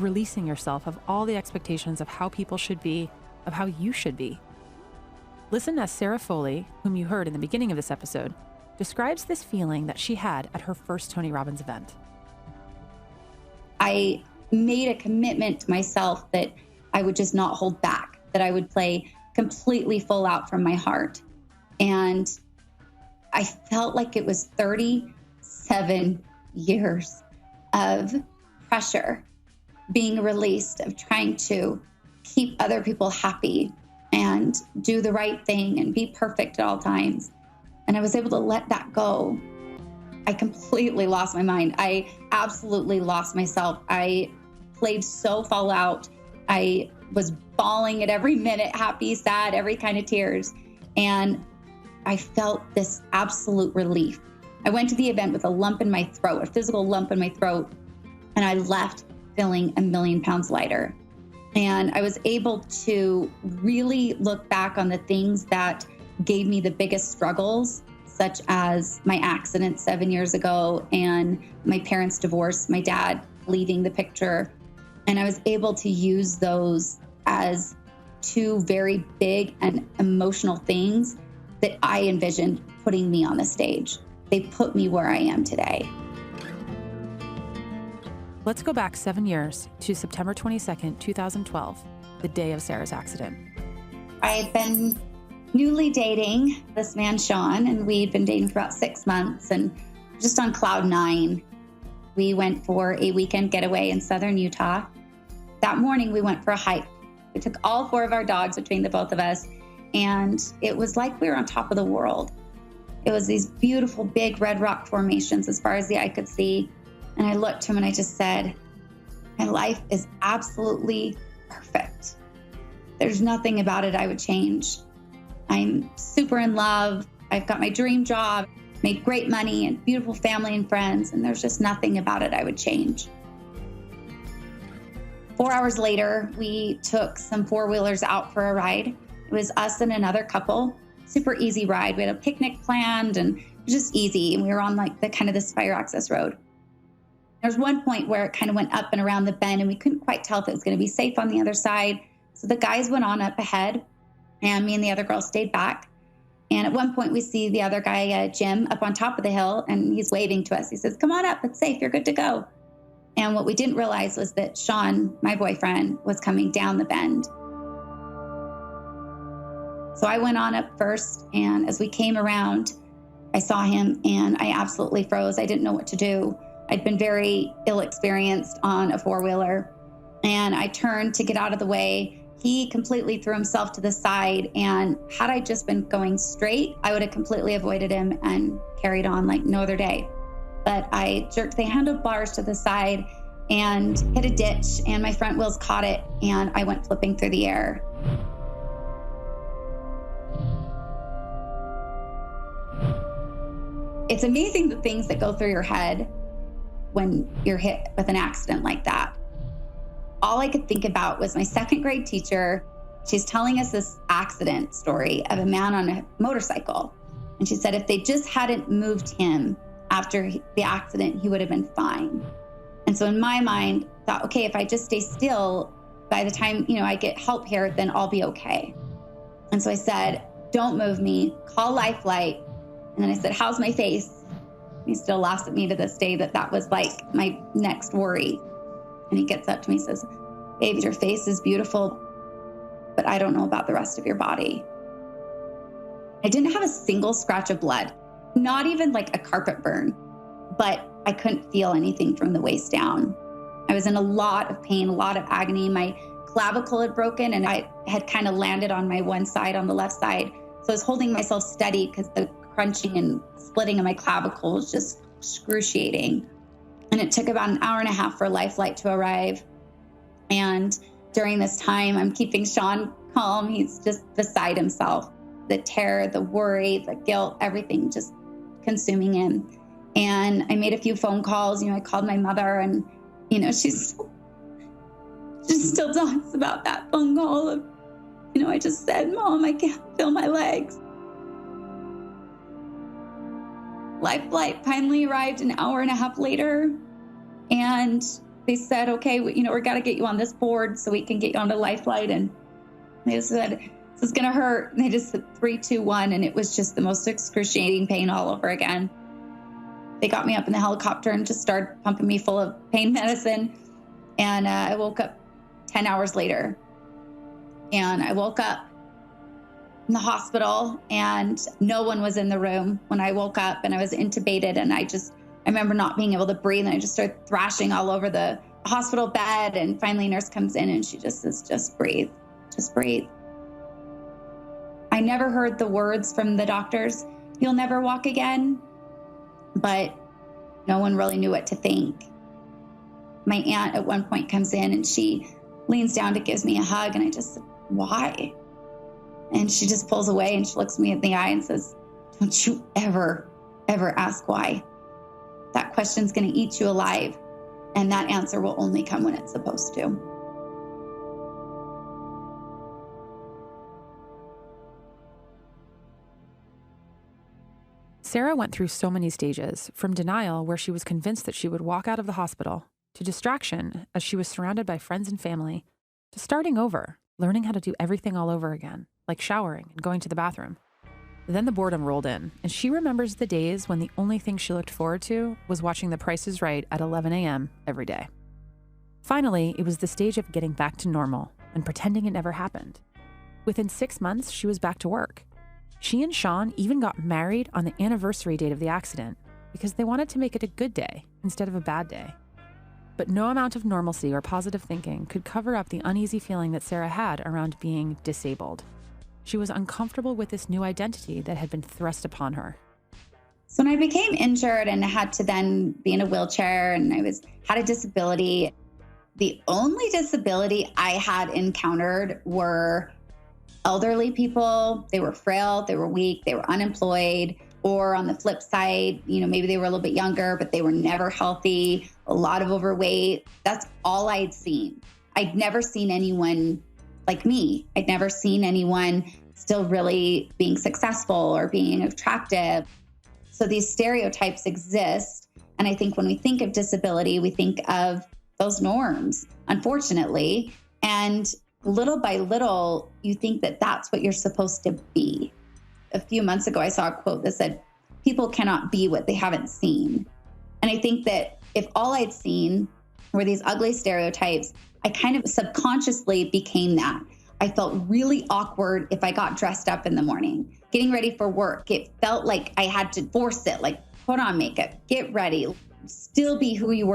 releasing yourself of all the expectations of how people should be, of how you should be. Listen as Sarah Foley, whom you heard in the beginning of this episode, describes this feeling that she had at her first Tony Robbins event. I made a commitment to myself that I would just not hold back, that I would play completely full out from my heart. And I felt like it was 37 years of pressure being released, of trying to keep other people happy and do the right thing and be perfect at all times. And I was able to let that go. I completely lost my mind. I absolutely lost myself. I played so full out. I was bawling at every minute, happy, sad, every kind of tears. And I felt this absolute relief. I went to the event with a lump in my throat, a physical lump in my throat, and I left feeling 1,000,000 pounds lighter. And I was able to really look back on the things that gave me the biggest struggles, such as my accident 7 years ago and my parents' divorce, my dad leaving the picture. And I was able to use those as two very big and emotional things that I envisioned putting me on the stage. They put me where I am today. Let's go back 7 years to September 22nd, 2012, the day of Sarah's accident. I've been newly dating this man, Sean, and we've been dating for about 6 months and just on cloud nine. We went for a weekend getaway in southern Utah. That morning, we went for a hike. We took all 4 of our dogs between the both of us, and it was like we were on top of the world. It was these beautiful, big red rock formations as far as the eye could see. And I looked to him and I just said, my life is absolutely perfect. There's nothing about it I would change. I'm super in love. I've got my dream job, made great money and beautiful family and friends. And there's just nothing about it I would change. 4 hours later, we took some 4-wheelers out for a ride. It was us and another couple. Super easy ride. We had a picnic planned and it was just easy. And we were on like the kind of this fire access road. There's one point where it kind of went up and around the bend and we couldn't quite tell if it was going to be safe on the other side. So the guys went on up ahead and me and the other girl stayed back. And at one point we see the other guy, Jim, up on top of the hill and he's waving to us. He says, come on up, it's safe, you're good to go. And what we didn't realize was that Sean, my boyfriend, was coming down the bend. So I went on up first, and as we came around, I saw him and I absolutely froze. I didn't know what to do. I'd been very ill-experienced on a 4-wheeler, and I turned to get out of the way. He completely threw himself to the side, and had I just been going straight, I would have completely avoided him and carried on like no other day. But I jerked the handlebars to the side and hit a ditch, and my front wheels caught it, and I went flipping through the air. It's amazing the things that go through your head when you're hit with an accident like that. All I could think about was my 2nd grade teacher. She's telling us this accident story of a man on a motorcycle. And she said if they just hadn't moved him after the accident, he would have been fine. And so in my mind, I thought, okay, if I just stay still, by the time, I get help here, then I'll be okay. And so I said, don't move me, call Lifeline. And then I said, how's my face? He still laughs at me to this day that was like my next worry. And he gets up to me and says, babe, your face is beautiful, but I don't know about the rest of your body. I didn't have a single scratch of blood, not even like a carpet burn, but I couldn't feel anything from the waist down. I was in a lot of pain, a lot of agony. My clavicle had broken and I had kind of landed on my one side, on the left side. So I was holding myself steady because the crunching and splitting of my clavicle was just excruciating. And it took about an hour and a half for Lifeline to arrive. And during this time, I'm keeping Sean calm. He's just beside himself. The terror, the worry, the guilt, everything just consuming him. And I made a few phone calls. I called my mother and, she still talks about that phone call of, I just said, Mom, I can't feel my legs. Lifeline finally arrived an hour and a half later. And they said, okay, we got to get you on this board so we can get you onto Lifeline. And they said, this is going to hurt. And they just said 3, 2, 1. And it was just the most excruciating pain all over again. They got me up in the helicopter and just started pumping me full of pain medicine. And I woke up 10 hours later. And I woke up in the hospital and no one was in the room when I woke up, and I was intubated. And I remember not being able to breathe, and I just started thrashing all over the hospital bed. And finally a nurse comes in and she just says, just breathe, just breathe. I never heard the words from the doctors, you'll never walk again, but no one really knew what to think. My aunt at one point comes in and she leans down to give me a hug, and I just said, why? And she just pulls away and she looks me in the eye and says, don't you ever, ever ask why. That question's going to eat you alive, and that answer will only come when it's supposed to. Sarah went through so many stages, from denial, where she was convinced that she would walk out of the hospital, to distraction, as she was surrounded by friends and family, to starting over, learning how to do everything all over again, like showering and going to the bathroom. Then the boredom rolled in, and she remembers the days when the only thing she looked forward to was watching The Price is Right at 11 a.m. every day. Finally, it was the stage of getting back to normal and pretending it never happened. Within 6 months, she was back to work. She and Sean even got married on the anniversary date of the accident because they wanted to make it a good day instead of a bad day. But no amount of normalcy or positive thinking could cover up the uneasy feeling that Sarah had around being disabled. She was uncomfortable with this new identity that had been thrust upon her. So when I became injured and had to then be in a wheelchair, and had a disability, the only disability I had encountered were elderly people. They were frail, they were weak, they were unemployed, or on the flip side, maybe they were a little bit younger, but they were never healthy, a lot of overweight. That's all I'd seen. I'd never seen anyone like me. I'd never seen anyone still really being successful or being attractive. So these stereotypes exist. And I think when we think of disability, we think of those norms, unfortunately. And little by little, you think that that's what you're supposed to be. A few months ago, I saw a quote that said, people cannot be what they haven't seen. And I think that if all I'd seen were these ugly stereotypes, I kind of subconsciously became that. I felt really awkward if I got dressed up in the morning, getting ready for work. It felt like I had to force it, like put on makeup, get ready, still be who you were